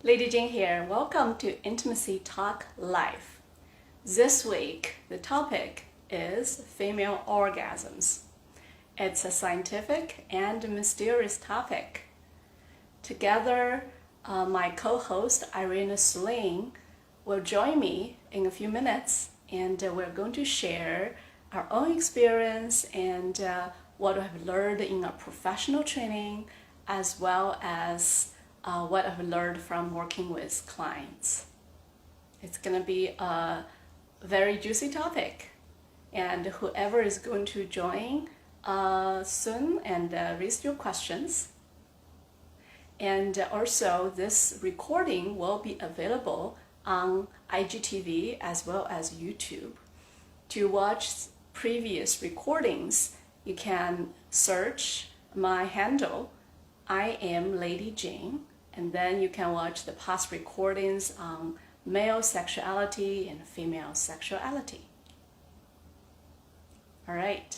Lady Jane here. Welcome to Intimacy Talk Live. This week, the topic is female orgasms. It's a scientific and mysterious topic. Together, my co-host Irina Sling will join me in a few minutes, and we're going to share our own experience and what I've learned in our professional training, as well as what I've learned from working with clients. It's going to be a very juicy topic, and whoever is going to join soon and raise your questions. And also, this recording will be available on IGTV as well as YouTube. To watch previous recordings, you can search my handle, I am Lady Jane, and then you can watch the past recordings on male sexuality and female sexuality. All right.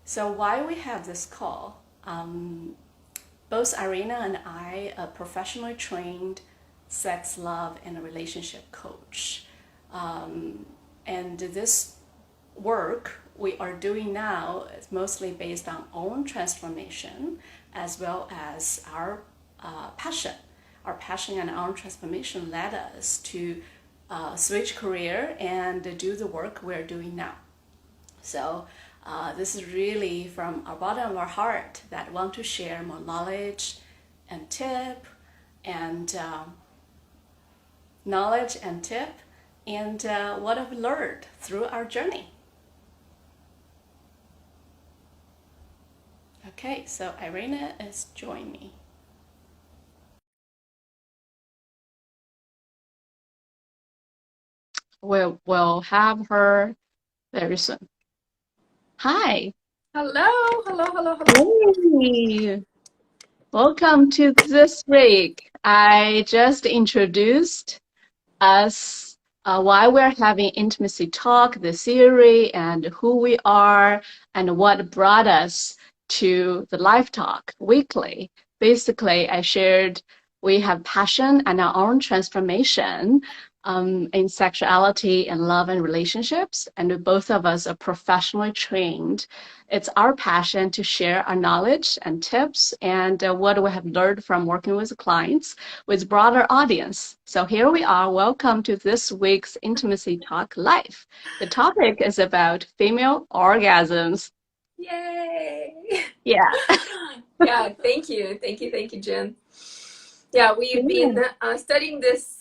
So why we have this call? Both Irina and I are professionally trained sex, love, and relationship coach. And this work we are doing now is mostly based on own transformation as well as our passion. Our passion and our transformation led us to switch career and do the work we're doing now. So this is really from our bottom of our heart that want to share more knowledge and tip and what I've learned through our journey. Okay, so Irina is joining me. We'll have her very soon. Hi. Hello. Hey. Welcome to this week. I just introduced us why we're having Intimacy Talk, the theory, and who we are, and what brought us to the Live Talk weekly. Basically, I shared we have passion and our own transformation in sexuality and love and relationships, and both of us are professionally trained. It's our passion to share our knowledge and tips and what we have learned from working with clients with broader audience. So here we are. Welcome to this week's Intimacy Talk Live. The topic is about female orgasms. Yay. Yeah. Yeah, thank you, Jen. Yeah, we've been studying this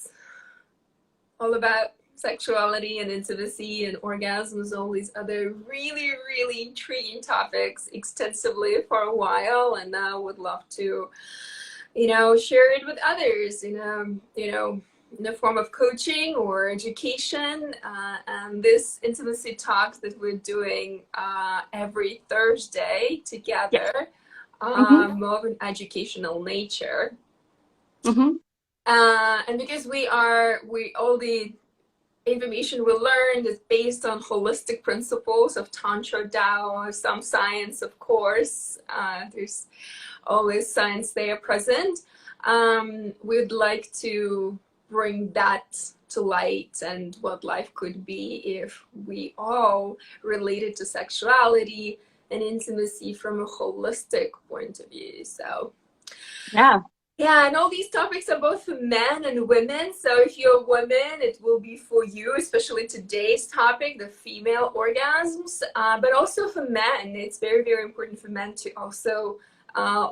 all about sexuality and intimacy and orgasms, all these other really, really intriguing topics extensively for a while, and now would love to, share it with others, in the form of coaching or education. And this intimacy talks that we're doing every Thursday together, more of an educational nature. And because all the information we learned is based on holistic principles of Tantra, Tao, some science, of course. There's always science there present. We'd like to bring that to light and what life could be if we all related to sexuality and intimacy from a holistic point of view. So yeah, and all these topics are both for men and women. So if you're a woman, it will be for you, especially today's topic, the female orgasms. But also for men, it's very, very important for men to also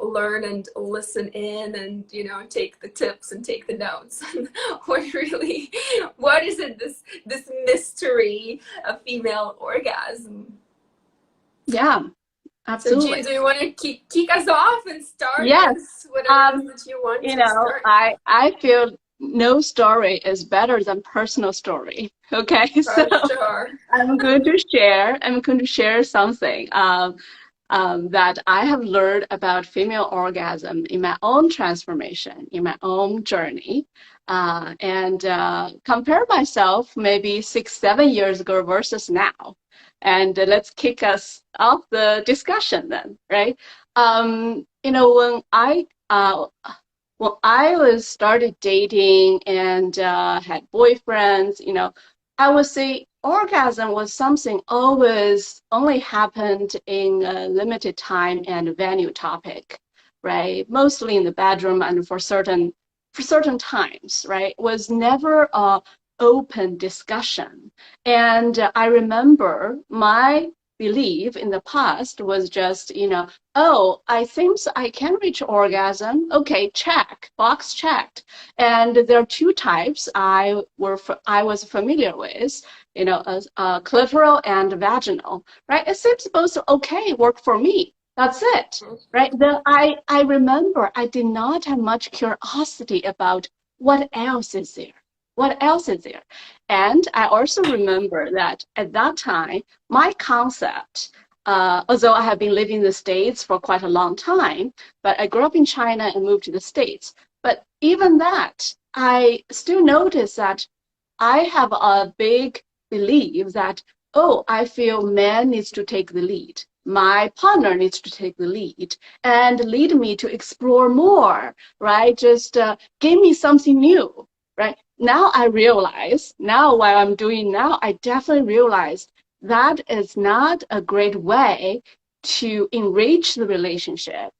learn and listen in and, take the tips and take the notes. What is it, this mystery of female orgasm? Yeah. Absolutely. So, Jean, do you want to kick us off and start? Yes. Whatever that you want to start. I feel no story is better than personal story. Okay, so sure. I'm going to share something that I have learned about female orgasm in my own transformation, in my own journey, and compare myself maybe 6-7 years ago versus now. And let's kick us off the discussion then, right? When when I was started dating and had boyfriends, I would say orgasm was something always only happened in a limited time and venue topic, right? Mostly in the bedroom and for certain times, right? Was never a open discussion. And I remember my belief in the past was just, oh, I think I can reach orgasm. Okay, check, box checked. And there are two types I was familiar with, clitoral and vaginal, right? It seems supposed to okay work for me. That's it, right? Then I remember I did not have much curiosity about what else is there. What else is there? And I also remember that at that time, my concept, although I have been living in the States for quite a long time, but I grew up in China and moved to the States. But even that, I still notice that I have a big belief that, oh, I feel man needs to take the lead. My partner needs to take the lead and lead me to explore more, right? Just give me something new, right? Now I realize, now what I'm doing now, I definitely realize that is not a great way to enrich the relationship.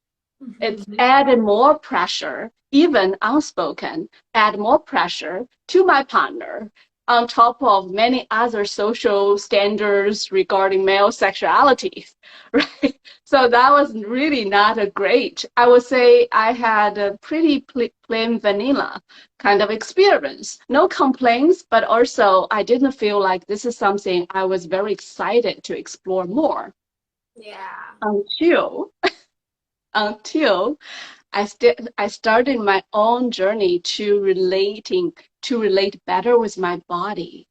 It's Mhm. added more pressure, even unspoken, add more pressure to my partner on top of many other social standards regarding male sexuality, right? So that was really not a great, I would say I had a pretty plain vanilla kind of experience. No complaints, but also I didn't feel like this is something I was very excited to explore more Yeah. until until I started my own journey to relate better with my body.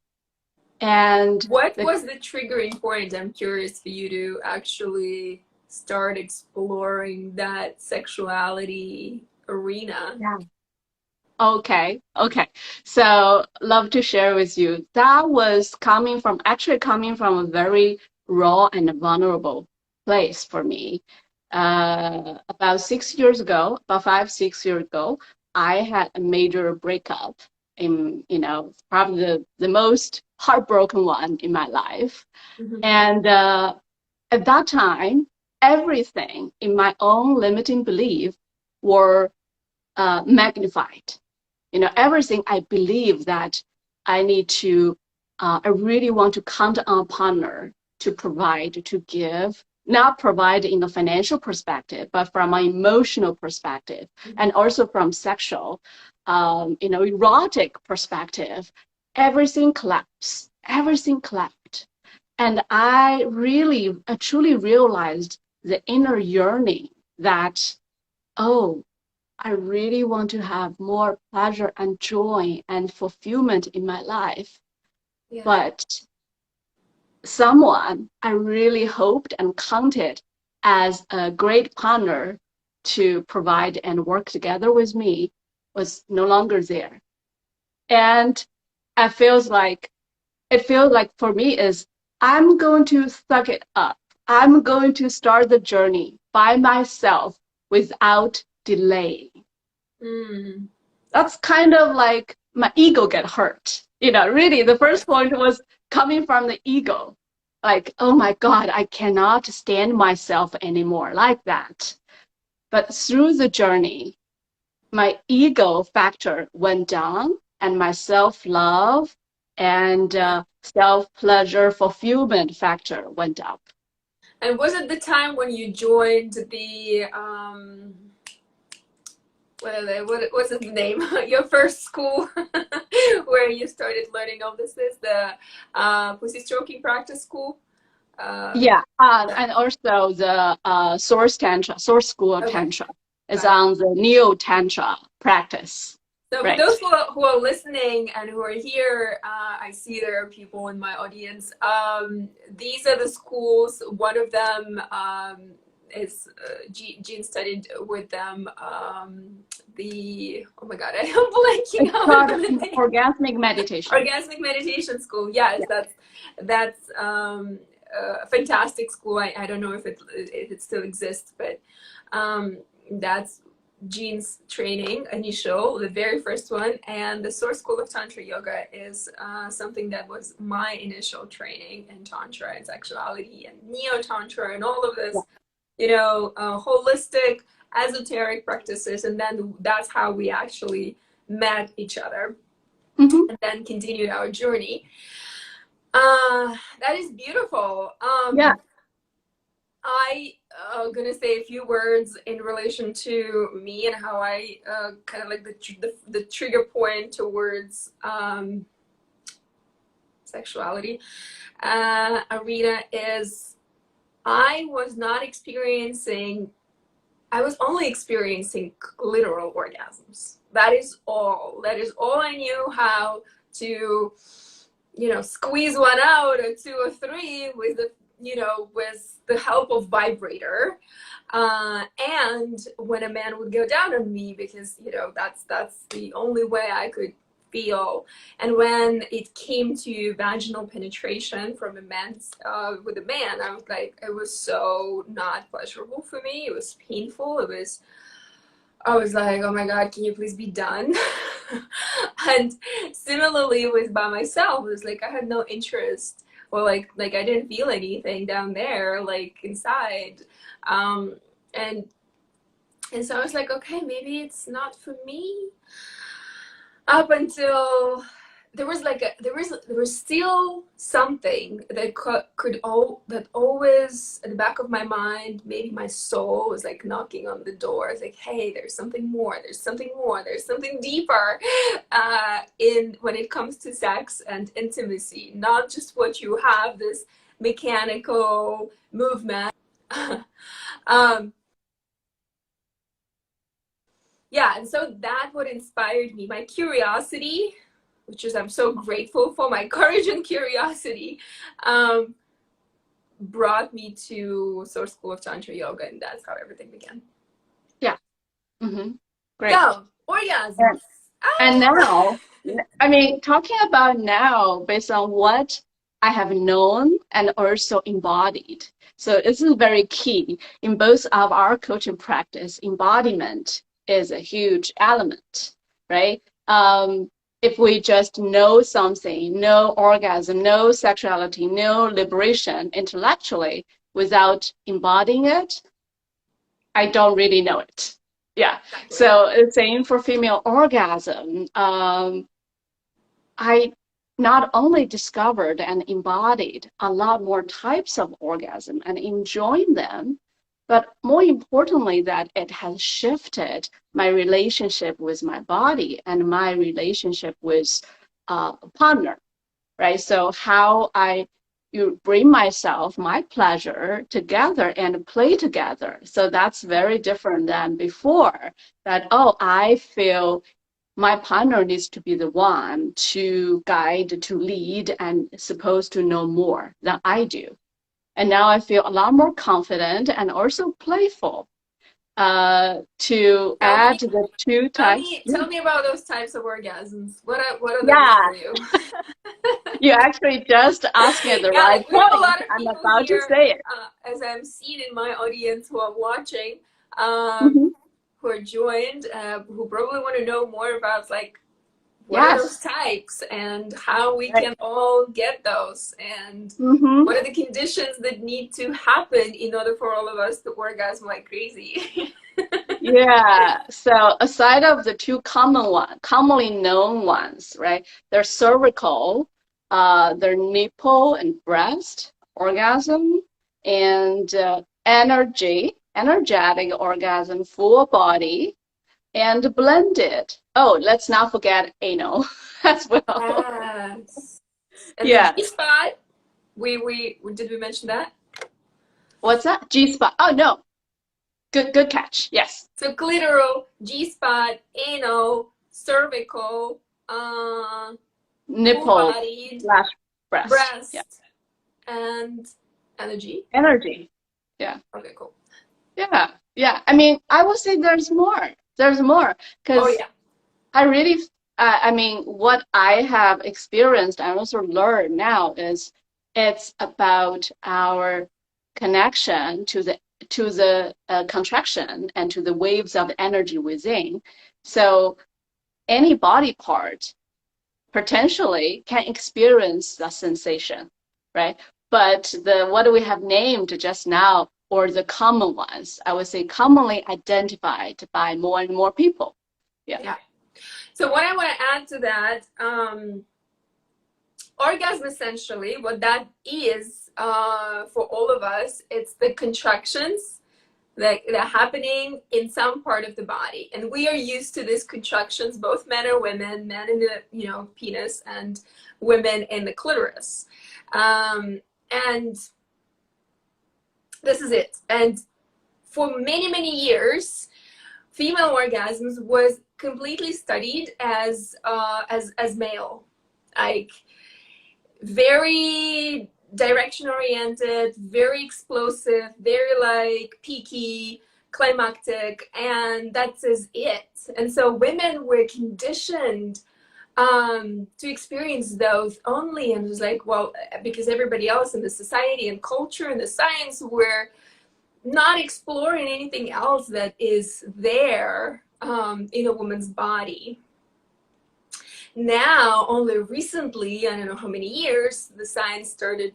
And What the was the triggering point? I'm curious for you to actually start exploring that sexuality arena. yeah. Okay. So love to share with you. That was coming from a very raw and vulnerable place for me. About 6 years ago, about 5, 6 years ago, I had a major breakup probably the most heartbroken one in my life. Mhm. And at that time, everything in my own limiting belief were magnified. Everything I believe that I need to, I really want to count on a partner to provide, to give, not provide in a financial perspective, but from an emotional perspective, and also from sexual, erotic perspective, everything collapsed. Everything collapsed. And I truly realized the inner yearning that, oh, I really want to have more pleasure and joy and fulfillment in my life. Yeah. But someone I really hoped and counted as a great partner to provide and work together with me was no longer there. And it feels like for me is I'm going to suck it up. I'm going to start the journey by myself without delay. Mm. That's kind of like my ego get hurt. Really, the first point was coming from the ego. Like, oh my God, I cannot stand myself anymore like that. But through the journey, my ego factor went down and my self-love and self-pleasure fulfillment factor went up. And was it the time when you joined the what's its name? Your first school where you started learning all this is the pussy stroking practice school? Yeah, Yeah. and also the source school Okay, tantra is got it. on the neo tantra practice, So for right? those who are listening and who are here, I see there are people in my audience. These are the schools. One of them is Jean studied with them. Oh my God, I am blanking It's out called on the name. orgasmic meditation. Orgasmic meditation school. Yes, Yeah. that's a fantastic school. I don't know if it still exists, but that's Jean's training, initial, the very first one, and the Source School of Tantra Yoga is something that was my initial training in Tantra and sexuality and Neo Tantra and all of this, holistic, esoteric practices. And then that's how we actually met each other and then continued our journey. That is beautiful. Yeah. I'm gonna say a few words in relation to me and how I kind of like the trigger point towards sexuality arena is I was only experiencing literal orgasms. That is all I knew how to, squeeze one out or two or three with the help of vibrator. And when a man would go down on me, because, that's the only way I could feel. And when it came to vaginal penetration from a man's, with a man, I was like, it was so not pleasurable for me. It was painful. I was like, oh my God, can you please be done? And similarly with by myself, it was like I had no interest, or like I didn't feel anything down there, like inside. And so I was like, okay, maybe it's not for me. Up until there was still something that that always at the back of my mind, maybe my soul was like knocking on the door. It's like, hey, there's something more, there's something more, there's something deeper in when it comes to sex and intimacy, not just what you have, this mechanical movement. Yeah, and so that what inspired me, my curiosity, which is I'm so grateful for, my courage and curiosity, brought me to Source School of Tantra Yoga, and that's how everything began. Yeah. Great. So, orgasms. And now, I mean, talking about now based on what I have known and also embodied. So this is very key in both of our coaching practice. Embodiment is a huge element, right? If we just know something, no orgasm, no sexuality, no liberation intellectually without embodying it, I don't really know it. Yeah. Exactly. So same for female orgasm. I not only discovered and embodied a lot more types of orgasm and enjoying them, but more importantly, that it has shifted my relationship with my body and my relationship with a partner, right? So how you bring myself, my pleasure together and play together. So that's very different than before that, oh, I feel my partner needs to be the one to guide, to lead, and supposed to know more than I do. And now I feel a lot more confident and also playful to add the two types. Tell me about those types of orgasms. What are those for you? You actually just asked me at the right we have a point. lot of I'm people about here, to say it. as I'm seeing in my audience who are watching, who are joined, who probably want to know more about like what are those types and how we can all get those, and what are the conditions that need to happen in order for all of us to orgasm like crazy. Yeah, so aside of the two commonly known ones, right? There's cervical, their nipple and breast orgasm, and energetic orgasm, full body, and blended. Oh, let's not forget anal as well. Yes. And yeah. the G-spot, we did we mention that? What's that? G-spot. Oh no. Good catch. Yes. So clitoral, G-spot, anal, cervical, nipple, breast. Yeah. And energy. Yeah. Okay, cool. Yeah. I mean, I would say there's more. Because I really, I mean, what I have experienced and also learned now is it's about our connection to the to the contraction and to the waves of energy within. So any body part potentially can experience the sensation, right? But the what we have named just now, or the common ones, I would say commonly identified by more and more people. Yeah. So what I want to add to that, orgasm, essentially, what that is for all of us, it's the contractions that are happening in some part of the body, and we are used to these contractions, both men or women, men in the penis and women in the clitoris, and this is it. And for many years, female orgasms was completely studied as male, like very direction oriented, very explosive, very like peaky, climactic, and that is it. And so women were conditioned to experience those only, and it was like, well, because everybody else in the society and culture and the science were not exploring anything else that is there in a woman's body. Now, only recently, I don't know how many years, the science started,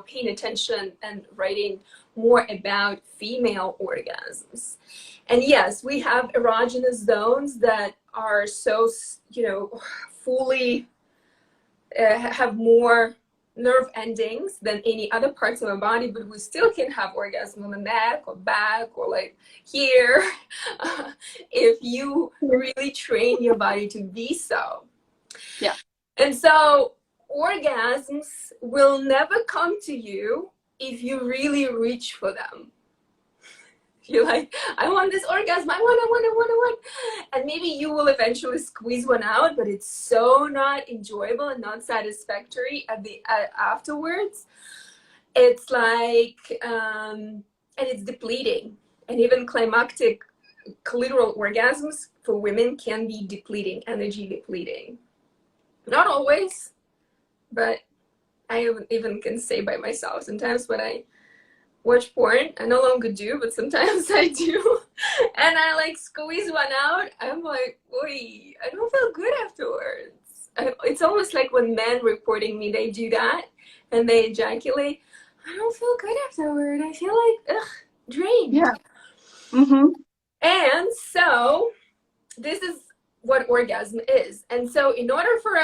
paying attention and writing more about female orgasms. And yes, we have erogenous zones that are so, fully have more nerve endings than any other parts of our body, but we still can have orgasm on the neck or back or like here if you really train your body to be so. Yeah. And so orgasms will never come to you if you really reach for them. You're like, I want this orgasm, I want. And maybe you will eventually squeeze one out, but it's so not enjoyable and not satisfactory at the afterwards. It's like, and it's depleting. And even climactic clitoral orgasms for women can be depleting, energy depleting. Not always, but I even can say by myself, sometimes when I watch porn, I no longer do, but sometimes I do, and I like squeeze one out, I'm like, oi, I don't feel good afterwards. It's almost like when men reporting me, they do that, and they ejaculate, I don't feel good afterward, I feel like, drained. Yeah. Mm-hmm. And so, this is what orgasm is. And so in order for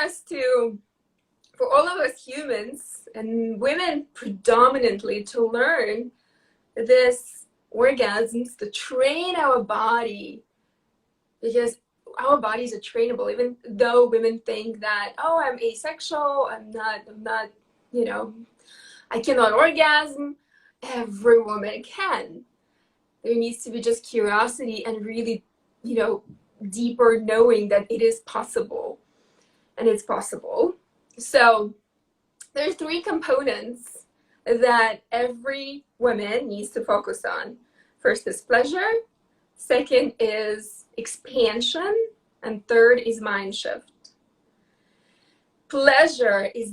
all of us humans and women predominantly to learn this orgasms, to train our body, because our bodies are trainable, even though women think that, oh, I'm asexual, I'm not, I cannot orgasm. Every woman can. There needs to be just curiosity and really, deeper knowing that it is possible, and it's possible. So there's 3 components that every woman needs to focus on. First is pleasure, second is expansion, and third is mind shift. Pleasure is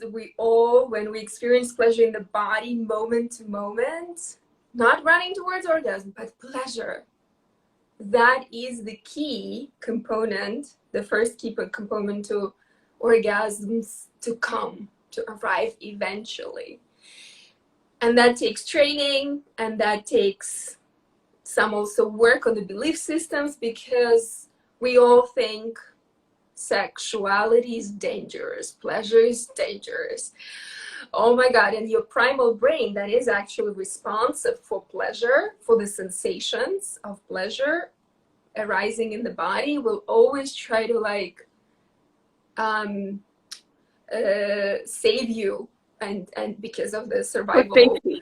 when we experience pleasure in the body moment to moment, not running towards orgasm, but pleasure. That is the key component, the first key component to orgasms to arrive eventually. And that takes training, and that takes some also work on the belief systems, because we all think sexuality is dangerous, pleasure is dangerous. Oh my God, and your primal brain that is actually responsive for pleasure, for the sensations of pleasure arising in the body, will always try to save you, and because of the survival. Safety.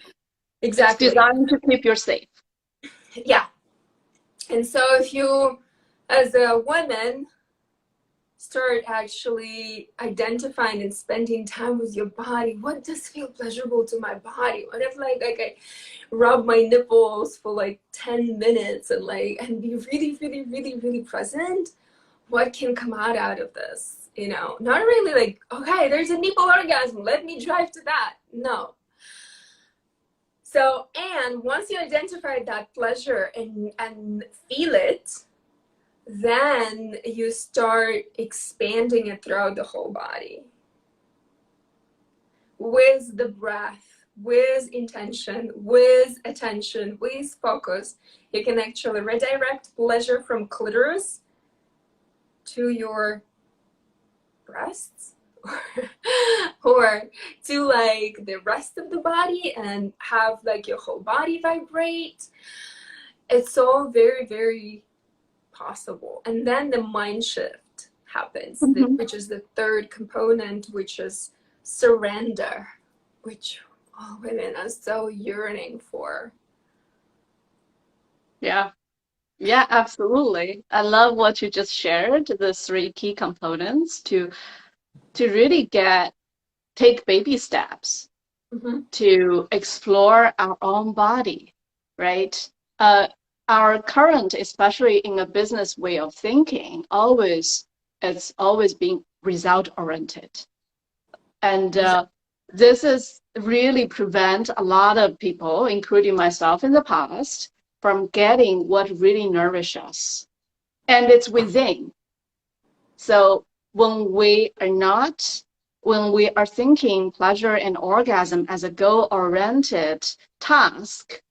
Exactly. It's designed to keep you safe. Yeah. And so if you, as a woman, start actually identifying and spending time with your body, what does feel pleasurable to my body? What if I rub my nipples for 10 minutes and be really present? What can come out of this? Not really okay, there's a nipple orgasm, let me drive to that. No. So, and once you identify that pleasure and feel it, then you start expanding it throughout the whole body with the breath, with intention, with attention, with focus. You can actually redirect pleasure from clitoris to your breasts or to like the rest of the body and have like your whole body vibrate. It's all very, very possible. And then the mind shift happens, Mhm. which is the third component, which is surrender, which all women are so yearning for. Yeah. Yeah, absolutely. I love what you just shared, the three key components to really take baby steps Mm-hmm. to explore our own body, right? Uh, our current, especially in a business way of thinking, it's always being result oriented. And this is really prevent a lot of people, including myself in the past, from getting what really nourishes us. And it's within. So when we are thinking pleasure and orgasm as a goal-oriented task,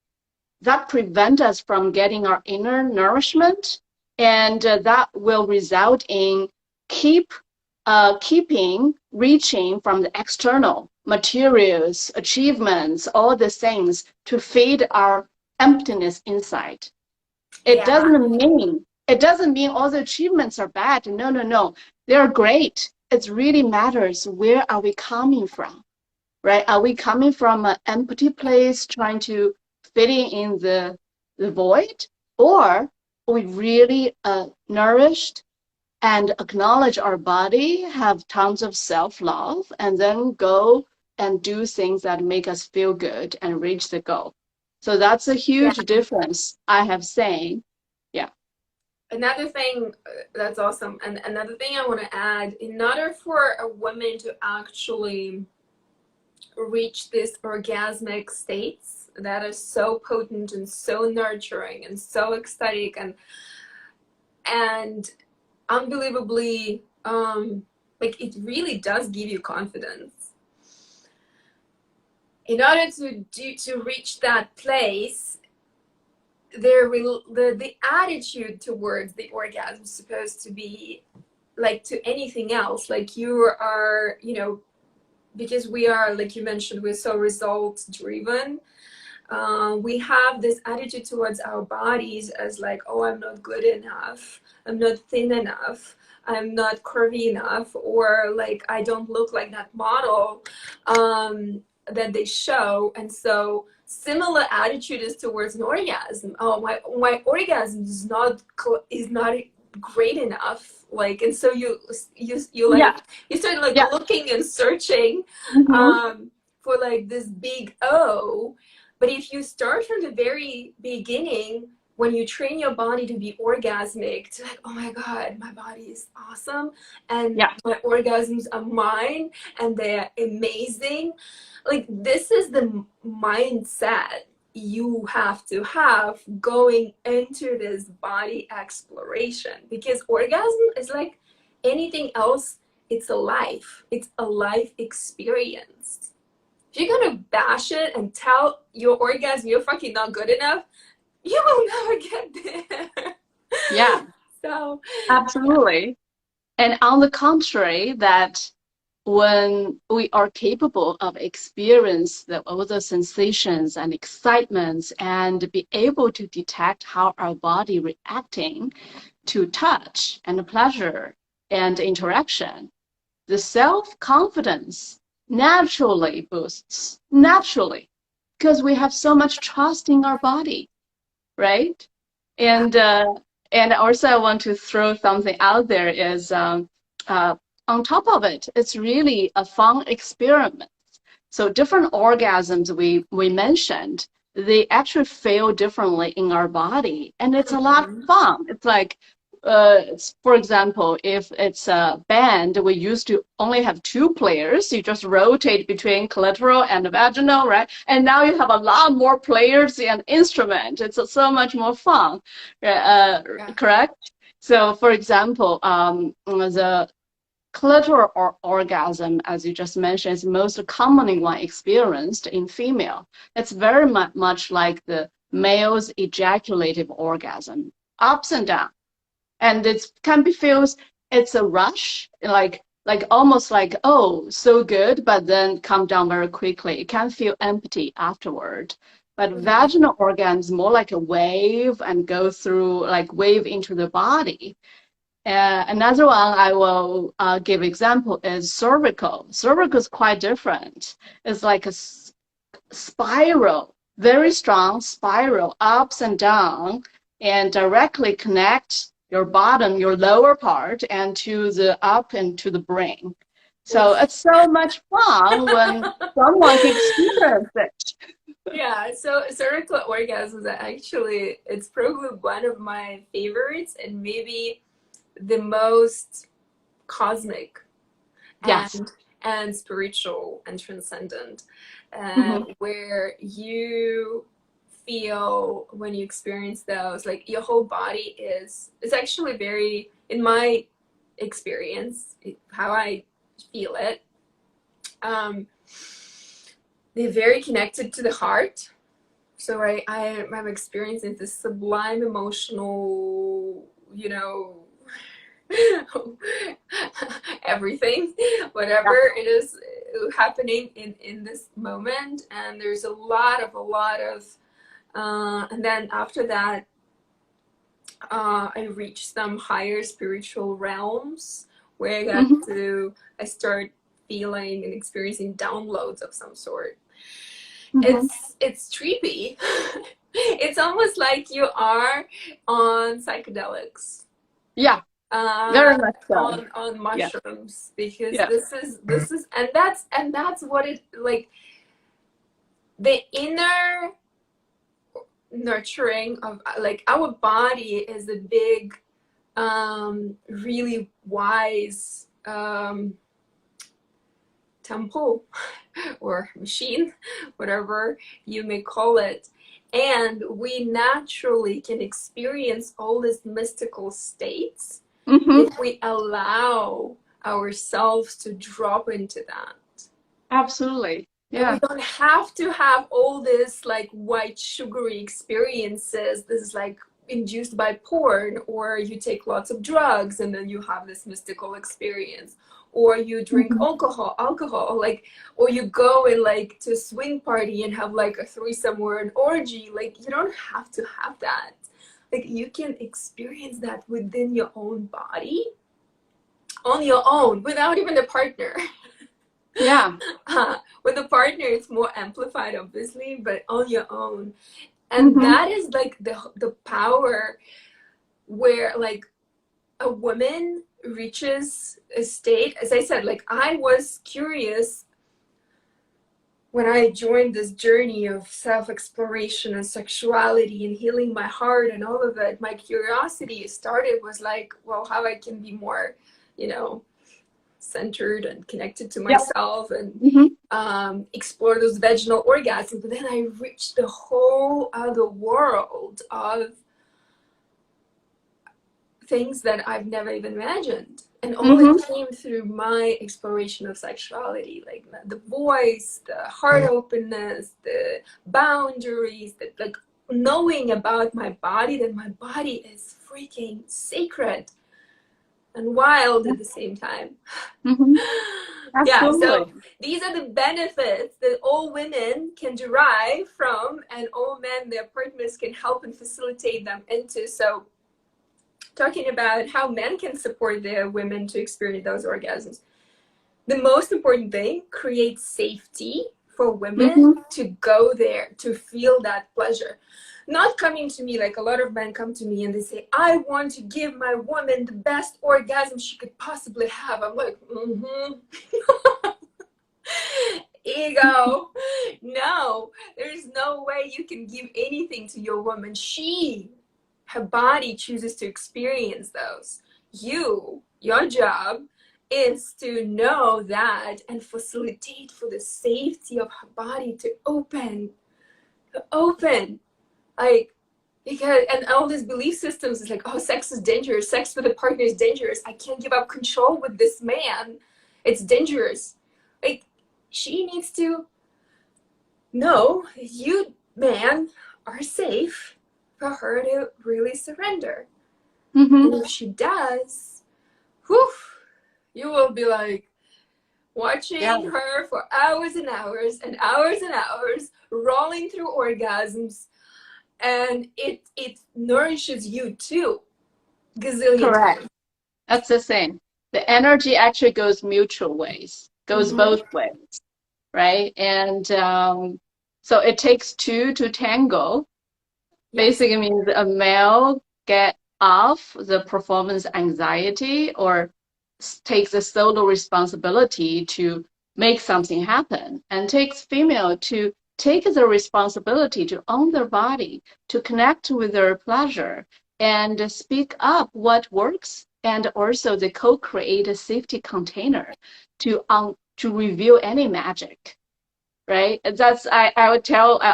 that prevent us from getting our inner nourishment, and that will result in keeping reaching from the external materials, achievements, all the things to feed our emptiness inside. Yeah. It doesn't mean all the achievements are bad. No, no, no. They're great. It really matters where are we coming from, right? Are we coming from an empty place trying to fit in the void? Or are we really nourished and acknowledge our body, have tons of self-love, and then go and do things that make us feel good and reach the goal? So that's a Yeah. huge difference I have seen. Yeah. Another thing that's awesome, and another thing I want to add, in order for a woman to actually reach these orgasmic states that are so potent and so nurturing and so ecstatic and unbelievably like it really does give you confidence. In order to reach that place, the attitude towards the orgasm is supposed to be like to anything else, like you are, you know, because we are, like you mentioned, we're so results driven. We have this attitude towards our bodies as like, oh, I'm not good enough, I'm not thin enough, I'm not curvy enough, or like I don't look like that model that they show. And so similar attitude is towards an orgasm. Oh, my orgasm is not great enough. Like, and so you Yeah. like you start like Yeah. looking and searching Hmm. for like this big O. But if you start from the very beginning, when you train your body to be orgasmic, to like, oh my God, my body is awesome and Yeah. my orgasms are mine and they're amazing. Like, this is the mindset you have to have going into this body exploration, because orgasm is like anything else. It's a life. It's a life experience. If you're gonna bash it and tell your orgasm you're fucking not good enough, you will never get there. Yeah. So Absolutely. And on the contrary, that when we are capable of experience all the sensations and excitements and be able to detect how our body reacting to touch and pleasure and interaction, the self-confidence naturally boosts, naturally, because we have so much trust in our body, right? yeah. And also I want to throw something out there is uh, on top of it, it's really a fun experiment. So different orgasms we mentioned, they actually feel differently in our body, and it's a lot of Mhm. fun. It's like for example, if it's a band, we used to only have two players. You just rotate between clitoral and vaginal, right? And now you have a lot more players and instrument. It's so much more fun, Yeah. correct? So, for example, the clitoral orgasm, as you just mentioned, is most commonly one experienced in female. It's very much like the male's ejaculative orgasm, ups and downs, and it can be feels it's a rush, like almost like, oh, so good, but then come down very quickly. It can feel empty afterward. But Mhm. vaginal orgasms more like a wave and go through, like wave into the body. Another one I will give example is cervical. Cervical is quite different. It's like a spiral, very strong spiral, ups and down, and directly connect your bottom, your lower part, and to the up and to the brain. So Oof. it's so much fun when someone can experience it. Yeah, so cervical orgasms are actually, it's probably one of my favorites and maybe the most cosmic Yes. and spiritual and transcendent, Mm-hmm. where you feel when you experience those, like your whole body is, it's actually very, in my experience, how I feel it, um, they're very connected to the heart. So I'm experiencing this sublime emotional, you know, everything, whatever Yeah. it is happening in this moment. And there's a lot of and then after that, I reach some higher spiritual realms where Mm-hmm. I start feeling and experiencing downloads of some sort. Mm-hmm. It's trippy. It's almost like you are on psychedelics, Yeah, uh, very much so. on Yeah. mushrooms, because Yeah. this is and that's what it like, the inner nurturing of, like, our body is a big, really wise, temple or machine, whatever you may call it. And we naturally can experience all these mystical states Mm-hmm. if we allow ourselves to drop into that. Absolutely. And we Yeah. don't have to have all this like white sugary experiences. This is like induced by porn, or you take lots of drugs and then you have this mystical experience, or you drink Mm-hmm. alcohol, like, or you go and like to a swing party and have like a threesome or an orgy. Like, you don't have to have that. Like, you can experience that within your own body on your own without even a partner. Yeah. With a partner, it's more amplified, obviously, but on your own. And Mm-hmm. that is like the power where like a woman reaches a state. As I said, like, I was curious when I joined this journey of self-exploration and sexuality and healing my heart and all of it. My curiosity started was like, well, how I can be more, you know, centered and connected to Yep. myself, and Mm-hmm. explore those vaginal orgasms. But then I reached a whole other world of things that I've never even imagined. And all it Mm-hmm. came through my exploration of sexuality, like the voice, the heart openness, the boundaries, the, like, knowing about my body, that my body is freaking sacred and wild at the same time. Mm-hmm. Yeah, so Absolutely. these are the benefits that all women can derive from, and all men, their partners, can help and facilitate them into. So talking about how men can support their women to experience those orgasms, the most important thing, create safety for women Mm-hmm. to go there, to feel that pleasure. Not coming to me like a lot of men come to me and they say, I want to give my woman the best orgasm she could possibly have. I'm like, ego. No, there's no way you can give anything to your woman. She her body chooses to experience those. Your job is to know that and facilitate for the safety of her body to open, like, because, and all these belief systems is like, oh, sex is dangerous, sex with a partner is dangerous, I can't give up control with this man, it's dangerous. Like, she needs to know you, man, are safe for her to really surrender. And if she does, whew, you will be like watching her for hours and hours and hours and hours, rolling through orgasms, and it nourishes you too, gazillion times. That's the same. The energy actually goes mutual ways, goes both ways, right? And so it takes two to tango. Basically means a male get off the performance anxiety or takes a solo responsibility to make something happen, and takes female to take the responsibility to own their body, to connect with their pleasure and speak up what works, and also they co-create a safety container to reveal any magic, right? That's I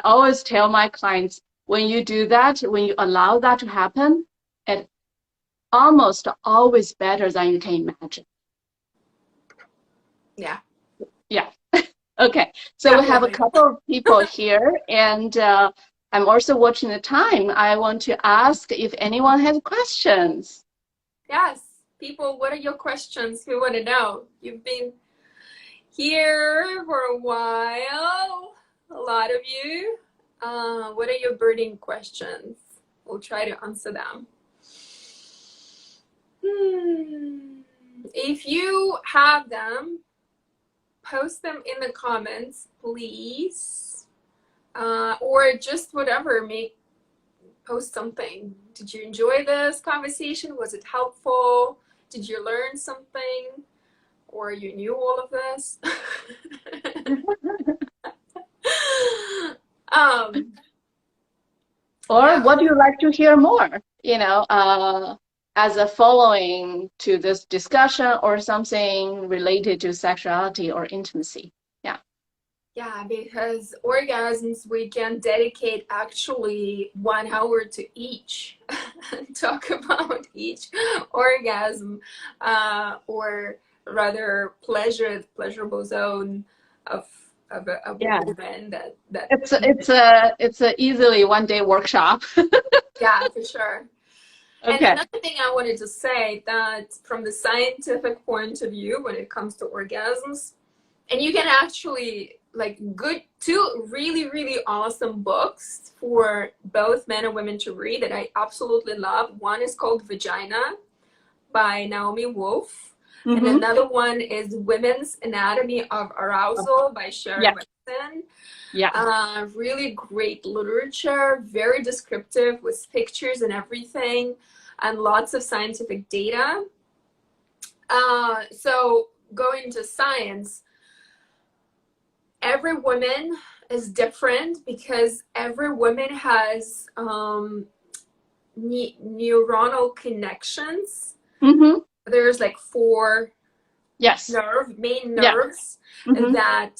always tell my clients, when you do that, when you allow that to happen, it almost always better than you can imagine. Yeah. Okay, so we have a couple of people here, and I'm also watching the time. I want to ask if anyone has questions. Yes, people, what are your questions? We want to know. You've been here for a while, a lot of you. What are your burning questions? We'll try to answer them. If you have them, post them in the comments, please. Or just whatever, post something. Did you enjoy this conversation? Was it helpful? Did you learn something? Or you knew all of this? Or what do you like to hear more? As a following to this discussion, or something related to sexuality or intimacy. Yeah, because orgasms, we can dedicate actually 1 hour to each. Talk about each orgasm, or rather pleasurable zone of a woman that it's a easily 1-day workshop. Yeah, for sure. Okay. And another thing I wanted to say, that from the scientific point of view, when it comes to orgasms, and you can actually two really, really awesome books for both men and women to read that I absolutely love. One is called Vagina by Naomi Wolf. And another one is Women's Anatomy of Arousal by Sherry Weston. Really great literature, very descriptive with pictures and everything, and lots of scientific data. So going to science, every woman is different because every woman has neuronal connections. There's like 4 main nerves that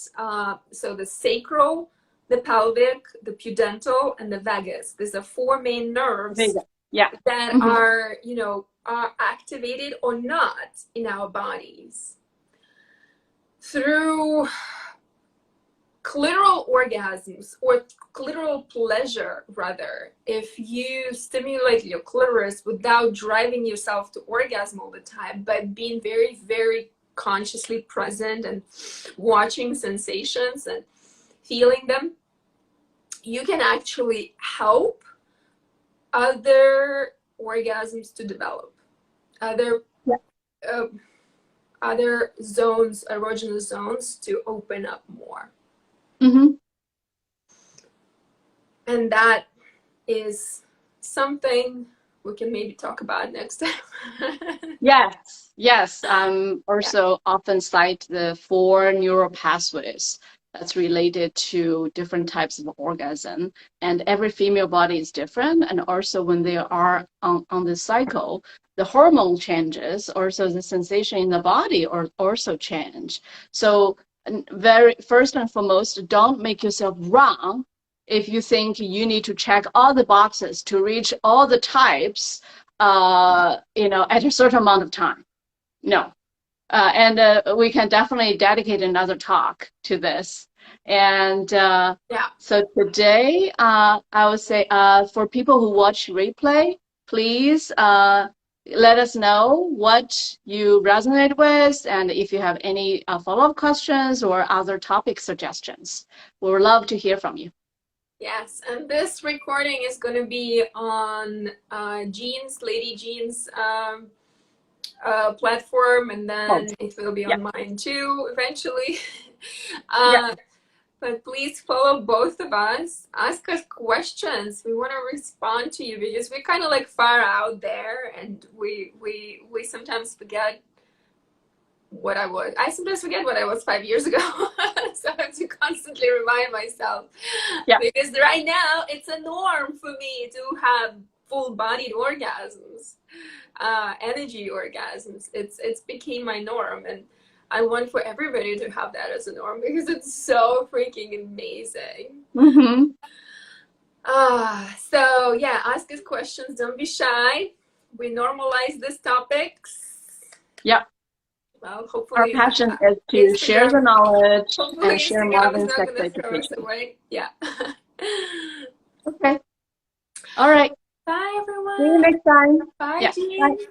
so the sacral, the pelvic, the pudendal, and the vagus. These are 4 main nerves that are are activated or not in our bodies. Through clitoral orgasms, or clitoral pleasure rather, if you stimulate your clitoris without driving yourself to orgasm all the time, but being very, very consciously present and watching sensations and feeling them, you can actually help other orgasms to develop, other zones, erogenous zones, to open up more. And that is something we can maybe talk about next time. Yes. Also often cite the 4 neural pathways that's related to different types of orgasm. And every female body is different. And also when they are on the cycle, the hormone changes, also the sensation in the body or also change. So very first and foremost, don't make yourself wrong if you think you need to check all the boxes to reach all the types, at a certain amount of time. No. And we can definitely dedicate another talk to this. And Yeah. so today, I would say for people who watch replay, please let us know what you resonate with, and if you have any follow-up questions or other topic suggestions. We would love to hear from you. Yes, and this recording is going to be on Lady Jean's platform, and then it will be on mine too eventually. But please follow both of us. Ask us questions. We want to respond to you because we're kind of like far out there, and we sometimes forget what I was. I sometimes forget what I was 5 years ago. So I have to constantly remind myself. Because right now it's a norm for me to have full-bodied orgasms, energy orgasms. It's became my norm, and I want for everybody to have that as a norm because it's so freaking amazing. Mm-hmm. So yeah, ask us questions. Don't be shy. We normalize these topics. Yeah. Well, hopefully our passion is to share the knowledge and share modern sex education. Yeah. Okay. All right. Bye, everyone. See you next time. Bye, Jean. Bye.